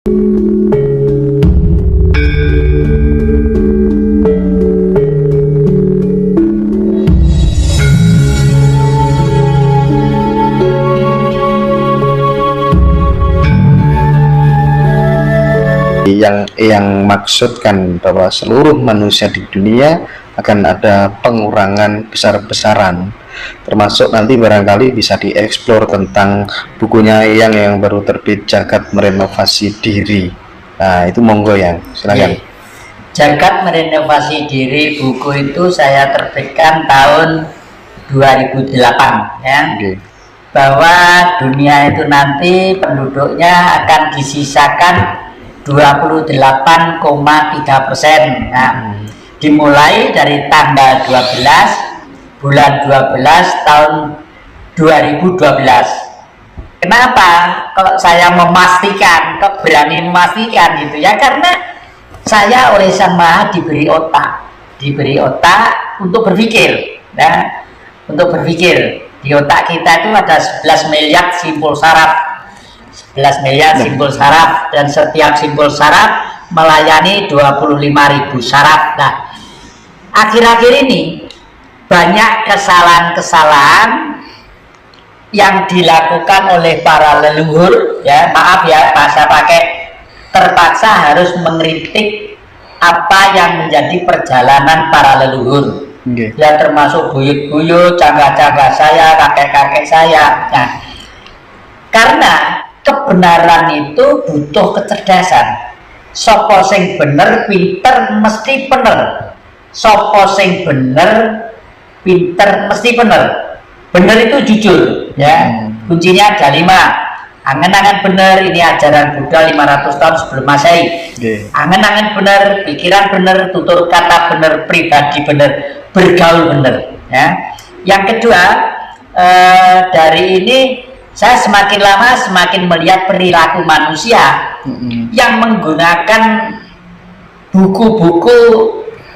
yang maksudkan bahwa seluruh manusia di dunia akan ada pengurangan besar-besaran, termasuk nanti barangkali bisa dieksplor tentang bukunya yang baru terbit, Jagat Merenovasi Diri. Nah itu monggo yang silakan. Jagat Merenovasi Diri, buku itu saya terbitkan tahun 2008 ya. Bahwa dunia itu nanti penduduknya akan disisakan 28,3%. Nah, dimulai dari tanggal 12 bulan 12 tahun 2012. Kenapa kalau saya memastikan, kok berani memastikan gitu ya? Karena saya oleh Sang Maha diberi otak untuk berpikir, ya, untuk berpikir. Di otak kita itu ada 11 miliar simpul saraf. 11 miliar simpul saraf, dan setiap simpul saraf melayani 25.000 saraf. Nah, akhir-akhir ini banyak kesalahan-kesalahan yang dilakukan oleh para leluhur, ya maaf ya saya pakai, terpaksa harus mengkritik apa yang menjadi perjalanan para leluhur. Ya termasuk buyut-buyut, cangga-cangga saya, kakek-kakek saya. Nah, karena kebenaran itu butuh kecerdasan. Sopo sing bener pinter mesti bener. Sopo sing bener pinter mesti bener. Bener itu jujur, ya. Kuncinya ada 5. Angen-angen bener, ini ajaran Buddha 500 tahun sebelum Masehi. Angen-angen bener, pikiran bener, tutur kata bener, pribadi bener, bergaul bener, ya. Yang kedua, dari ini saya semakin lama semakin melihat perilaku manusia yang menggunakan buku-buku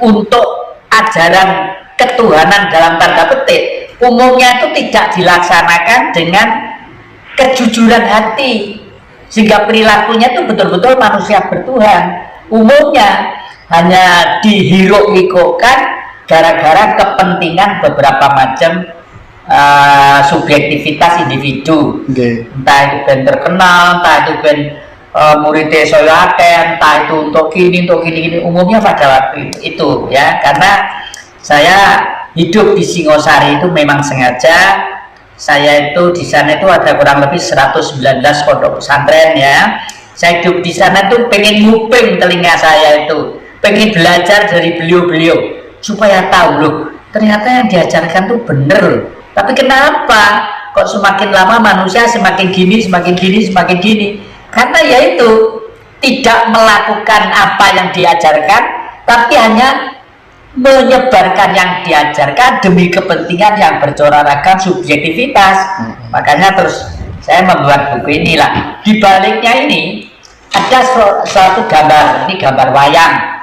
untuk ajaran ketuhanan dalam tanda petik, umumnya itu tidak dilaksanakan dengan kejujuran hati, sehingga perilakunya itu betul-betul manusia bertuhan. Umumnya hanya dihiruk-hikukan gara-gara kepentingan beberapa macam subjektivitas individu. Entah itu ben terkenal, entah itu ben muridnya soyaken, entah itu untuk gini, umumnya pada waktu itu ya. Karena saya hidup di Singosari itu memang sengaja. Saya itu di sana itu ada kurang lebih 119 pondok pesantren ya. Saya hidup di sana tuh pengen nguping telinga saya itu, pengen belajar dari beliau-beliau supaya tahu loh, ternyata yang diajarkan tuh bener. Tapi kenapa kok semakin lama manusia semakin gini? Karena yaitu tidak melakukan apa yang diajarkan, tapi hanya menyebarkan yang diajarkan demi kepentingan yang bercorak ragam subjektivitas. Makanya terus saya membuat buku inilah. Di baliknya ini ada suatu gambar, ini gambar wayang.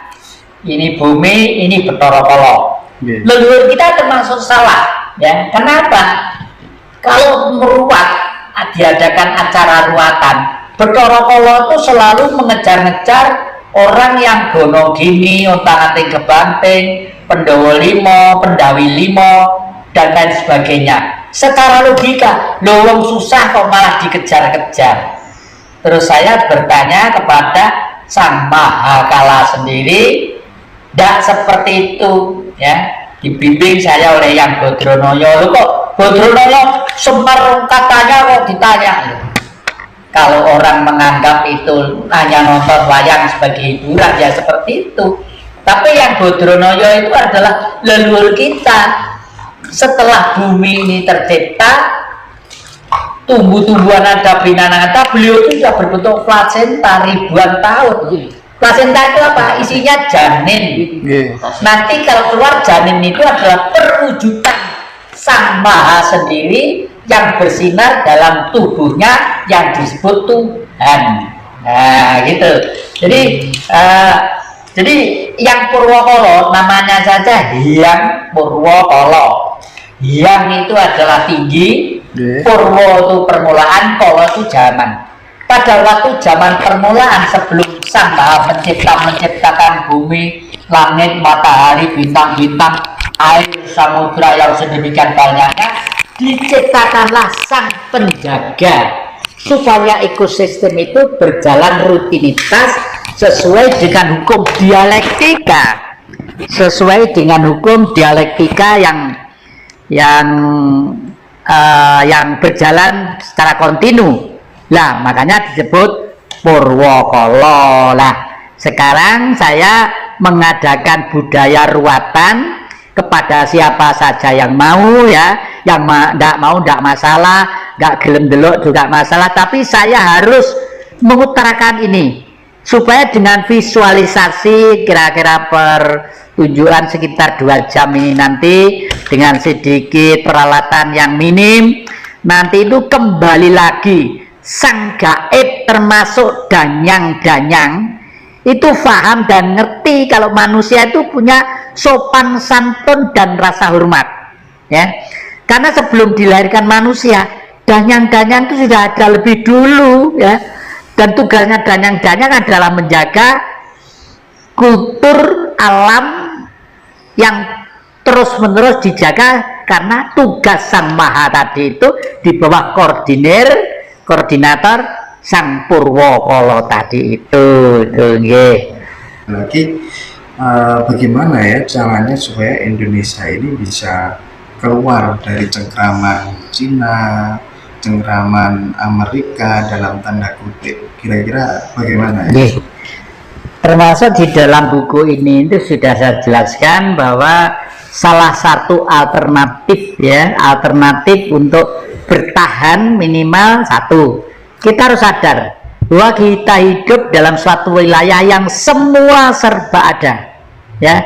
Ini bumi, ini Bathara Kala. Leluhur kita termasuk salah. Ya, kenapa? Kalau meruat, diadakan acara ruatan, Bathara Kala itu selalu mengejar-ngejar orang yang gono gini, otak-atik kebanting, Pandhawa 5, Pendawi 5, dan lain sebagainya. Secara logika, lowong susah kok malah dikejar-kejar. Terus saya bertanya kepada Sang Maha Kala sendiri, tidak seperti itu, ya. Dibimbing saya oleh Yang Bodronoyo. Loh, kok Bodronoyo Semar katanya kok ditanya. Kalau orang menganggap itu hanya nonton wayang sebagai hiburan, ya seperti itu. Tapi Yang Bodronoyo itu adalah leluhur kita. Setelah bumi ini tercipta, tumbuh-tumbuhan ada, binatang ada, beliau itu sudah berbentuk plasenta ribuan tahun. Plasenta itu apa? Isinya janin. Nanti kalau keluar janin itu adalah perwujudan Sang Maha sendiri yang bersinar dalam tubuhnya yang disebut Tuhan. Nah, gitu. Jadi yang Purwokala namanya saja Hyang Purwokala. Hyang itu adalah tinggi, Purwo itu permulaan, Kala itu zaman. pada waktu zaman permulaan sebelum Sang Maha Pencipta menciptakan bumi, langit, matahari, bintang-bintang, air, samudra yang sedemikian banyaknya, diciptakanlah Sang Penjaga supaya ekosistem itu berjalan rutinitas sesuai dengan hukum dialektika, yang berjalan secara kontinu. Lah makanya disebut Purwakala. Lah sekarang saya mengadakan budaya ruatan kepada siapa saja yang mau, ya, yang tidak mau tidak masalah, nggak gelem delok juga masalah, tapi saya harus mengutarakan ini supaya dengan visualisasi kira-kira pertunjukan sekitar 2 jam ini nanti dengan sedikit peralatan yang minim, nanti itu kembali lagi sang gaib termasuk danyang-danyang itu paham dan ngerti kalau manusia itu punya sopan santun dan rasa hormat, ya. Karena sebelum dilahirkan manusia, danyang-danyang itu sudah ada lebih dulu, ya. Dan tugasnya danyang-danyang adalah menjaga kultur alam yang terus-menerus dijaga, karena tugas Sang Maha tadi itu di bawah koordinator Sang Purwakala tadi itu nggih. Lagi bagaimana ya caranya supaya Indonesia ini bisa keluar dari cengkraman Cina, cengkraman Amerika dalam tanda kutip, kira-kira bagaimana ya? Termasuk di dalam buku ini itu sudah saya jelaskan bahwa salah satu alternatif, ya, alternatif untuk bertahan minimal satu, kita harus sadar bahwa kita hidup dalam suatu wilayah yang semua serba ada, ya,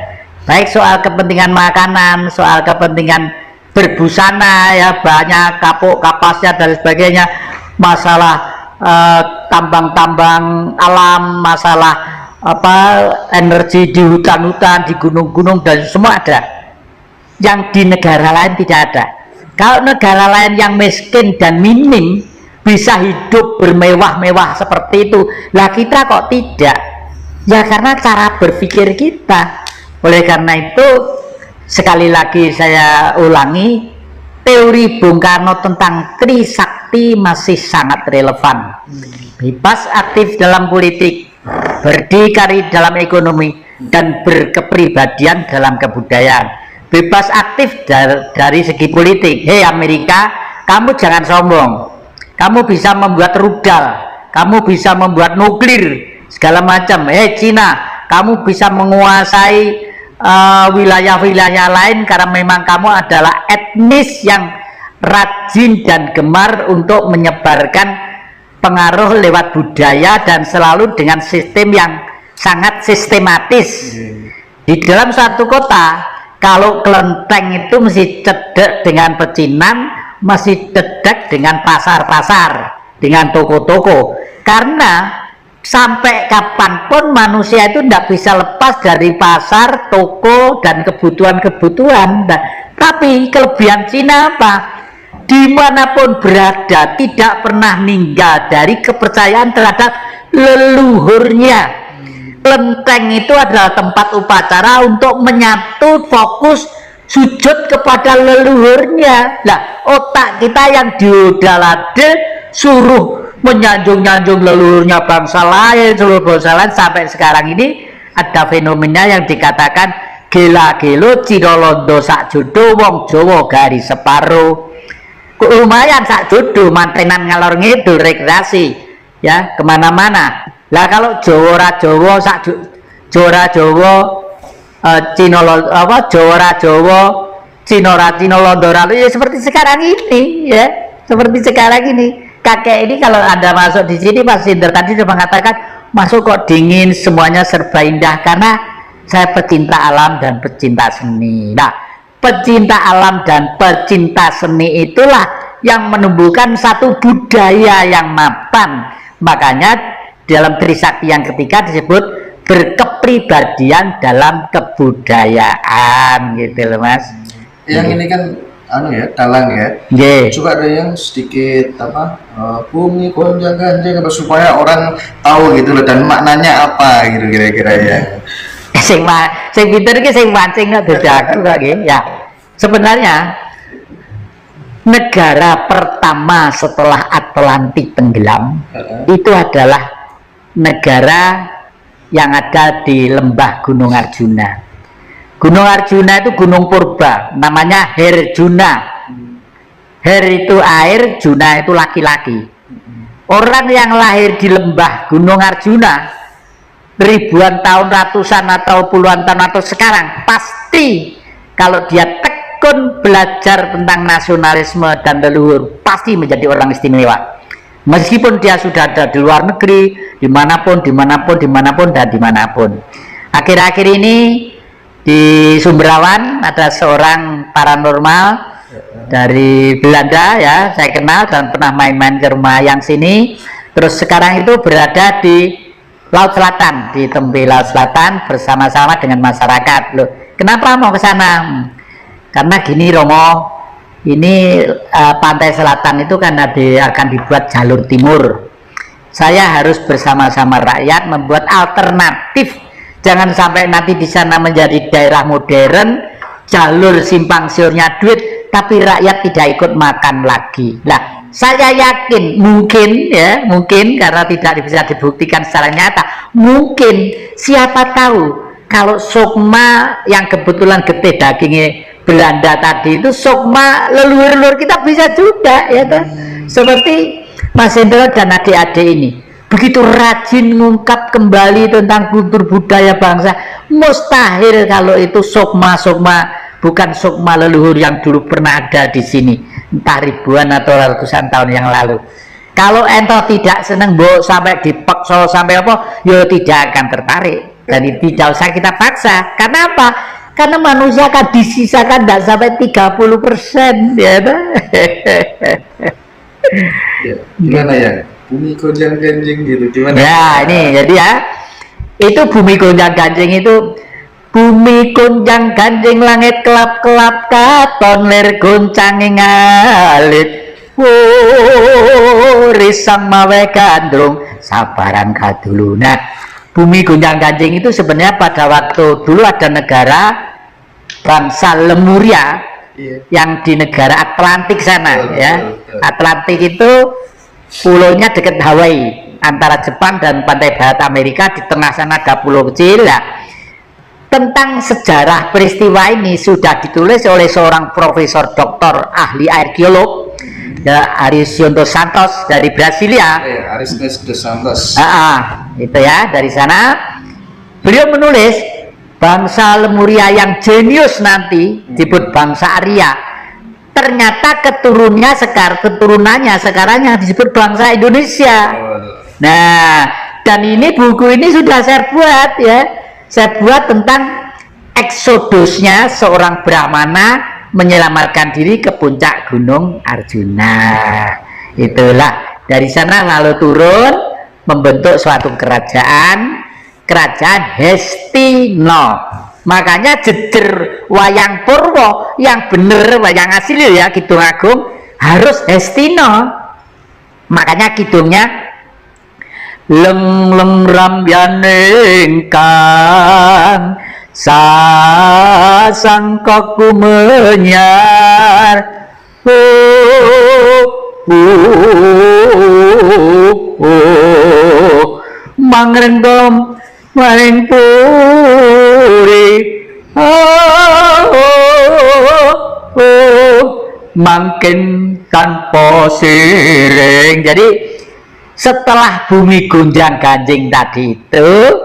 baik soal kepentingan makanan, soal kepentingan berbusana, ya, banyak kapuk kapasnya dan sebagainya, masalah tambang-tambang alam, masalah energi di hutan-hutan, di gunung-gunung, dan semua ada. Yang di negara lain tidak ada. Kalau negara lain yang miskin dan minim bisa hidup bermewah-mewah seperti itu, lah kita kok tidak? Ya karena cara berpikir kita. Oleh karena itu, sekali lagi saya ulangi, teori Bung Karno tentang Trisakti masih sangat relevan. Bebas aktif dalam politik, berdikari dalam ekonomi, dan berkepribadian dalam kebudayaan. Bebas aktif dari segi politik. Hei Amerika, kamu jangan sombong, kamu bisa membuat rudal, kamu bisa membuat nuklir segala macam. Hei Cina, kamu bisa menguasai wilayah-wilayah lain karena memang kamu adalah etnis yang rajin dan gemar untuk menyebarkan pengaruh lewat budaya dan selalu dengan sistem yang sangat sistematis. Di dalam satu kota, kalau kelenteng itu mesti cedek dengan pecinan, mesti cedek dengan pasar-pasar, dengan toko-toko, karena sampai kapanpun manusia itu tidak bisa lepas dari pasar, toko, dan kebutuhan-kebutuhan. Nah, tapi kelebihan Cina apa? Dimanapun berada tidak pernah meninggal dari kepercayaan terhadap leluhurnya. Kelenteng itu adalah tempat upacara untuk menyatu fokus sujud kepada leluhurnya. Nah, otak kita yang diodalade suruh menyanjung-nyanjung leluhurnya bangsa lain, seluruh bangsa lain, sampai sekarang ini ada fenomena yang dikatakan gela-gelo Cina Londo sak jodo wong Jawa garis separo. Lumayan sak jodo mantenan ngalor ngidul rekreasi, ya, kemana-mana. Lah kalau Jawa Jawa sak Jawa Jawa Cina Jawa Cina Londo ya seperti sekarang ini, ya, seperti sekarang ini. Kakek ini kalau Anda masuk di sini, Mas Sinter tadi sudah mengatakan masuk kok dingin, semuanya serba indah, karena saya pecinta alam dan pecinta seni. Nah, pecinta alam dan pecinta seni itulah yang menumbuhkan satu budaya yang mapan. Makanya dalam Trisakti yang ketiga disebut berkepribadian dalam kebudayaan, gitu loh Mas. Yang ini kan anu ya, dalang ya. Nggih. Juga ada yang sedikit apa bumi gonjang ganjing apa supaya orang tahu gitu loh dan maknanya apa gitu kira-kira ya. Sing pinter iki sing mancing kok dadi aku kok nggih. Ya. Sebenarnya negara pertama setelah Atlantik tenggelam itu adalah negara yang ada di lembah Gunung Arjuna. Gunung Arjuna itu gunung purba, namanya Herjuna. Her itu air, Juna itu laki-laki. Orang yang lahir di lembah Gunung Arjuna ribuan tahun, ratusan atau puluhan tahun atau sekarang, pasti kalau dia tekun belajar tentang nasionalisme dan leluhur, pasti menjadi orang istimewa. Meskipun dia sudah ada di luar negeri, dimanapun, dan dimanapun. Akhir-akhir ini di Sumberawan ada seorang paranormal dari Belanda ya, saya kenal dan pernah main-main ke rumah yang sini. Terus sekarang itu berada di Laut Selatan, di Tembe Laut Selatan bersama-sama dengan masyarakat. Loh, kenapa mau ke sana? Karena gini Romo, ini pantai selatan itu kan akan dibuat jalur timur. Saya harus bersama-sama rakyat membuat alternatif. Jangan sampai nanti di sana menjadi daerah modern, jalur simpang siurnya duit, tapi rakyat tidak ikut makan lagi. Nah, saya yakin mungkin karena tidak bisa dibuktikan secara nyata, mungkin siapa tahu kalau sukma yang kebetulan gede dagingnya Belanda tadi itu sukma leluhur-leluhur kita bisa juga ya toh. Seperti Mas Hendro dan adik-adik ini begitu rajin mengungkap kembali tentang kultur budaya bangsa, mustahil kalau itu sukma bukan sukma leluhur yang dulu pernah ada di sini entah ribuan atau ratusan tahun yang lalu. Kalau ento tidak seneng sampai dipaksa sampai apa, ya tidak akan tertarik dan tidak usah kita paksa. Karena apa? Karena manusia akan disisakan tidak sampai 30% ya. Gimana ya? Bumi gonjang ganjing gitu gimana? Ya, ini jadi ya. Itu bumi gonjang ganjing itu bumi gonjang ganjing langit kelap-kelap katon lir goncanging alit. Risang mawe gandrung sabaran kaduluna. Bumi gonjang ganjing itu sebenarnya pada waktu dulu ada negara bangsa Lemuria yang di negara Atlantik sana ya. Atlantik itu pulaunya dekat Hawaii antara Jepang dan pantai barat Amerika, di tengah sana ada pulau kecil lah. Tentang sejarah peristiwa ini sudah ditulis oleh seorang profesor doktor ahli arkeolog ya, Ariston dos Santos dari Brasilia. Ariston dos Santos. Itu ya, dari sana beliau menulis bangsa Lemuria yang jenius nanti disebut bangsa Arya. Ternyata keturunannya sekarang yang disebut bangsa Indonesia. Nah, dan ini buku ini sudah saya buat ya. Saya buat tentang eksodusnya seorang Brahmana menyelamatkan diri ke puncak Gunung Arjuna. Itulah dari sana lalu turun membentuk suatu kerajaan Hestino. Makanya jejer wayang Purwo yang bener wayang asli ya Kidung Agung harus Hestino. Makanya kidungnya leng ramyaning kang sasangkaku menyar mangrendom maring puri mangkin tanpa siring. Jadi setelah bumi gonjang ganjing tadi itu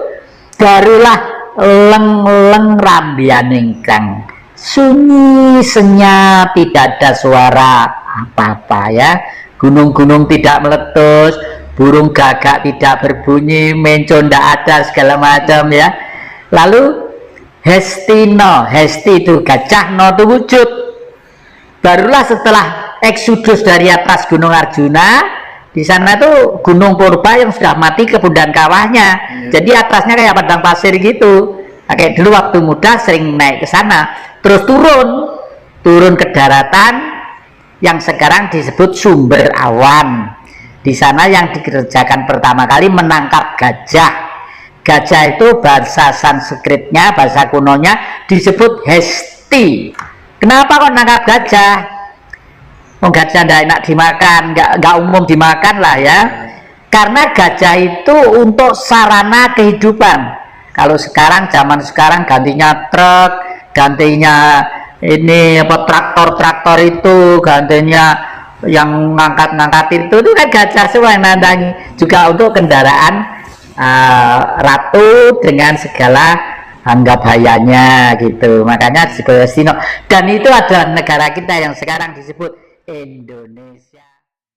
barulah leng rambianing kang sunyi senyap, tidak ada suara apa-apa ya. Gunung-gunung tidak meletus, burung gagak tidak berbunyi, menco tidak ada, segala macam ya. Lalu Hestino, Hesti itu gajah, no itu wujud. Barulah setelah eksodus dari atas Gunung Arjuna, di sana tuh gunung purba yang sudah mati kemudian kawahnya. Jadi atasnya kayak padang pasir gitu. Nah, kayak dulu waktu muda sering naik ke sana, terus turun turun ke daratan yang sekarang disebut Sumber Awan. Di sana yang dikerjakan pertama kali menangkap gajah. Gajah itu bahasa Sanskritnya, bahasa kunonya disebut Hesti. Kenapa kok nangkap gajah? Oh, gajah tidak enak dimakan, nggak umum dimakan lah ya. Karena gajah itu untuk sarana kehidupan. Kalau sekarang, zaman sekarang gantinya truk, gantinya ini apa traktor itu, gantinya yang ngangkat-ngangkat itu kan gajah semua yang nandangi. Juga untuk kendaraan ratu dengan segala anggap bahayanya gitu. Makanya disebut Hestino. Dan itu adalah negara kita yang sekarang disebut Indonesia.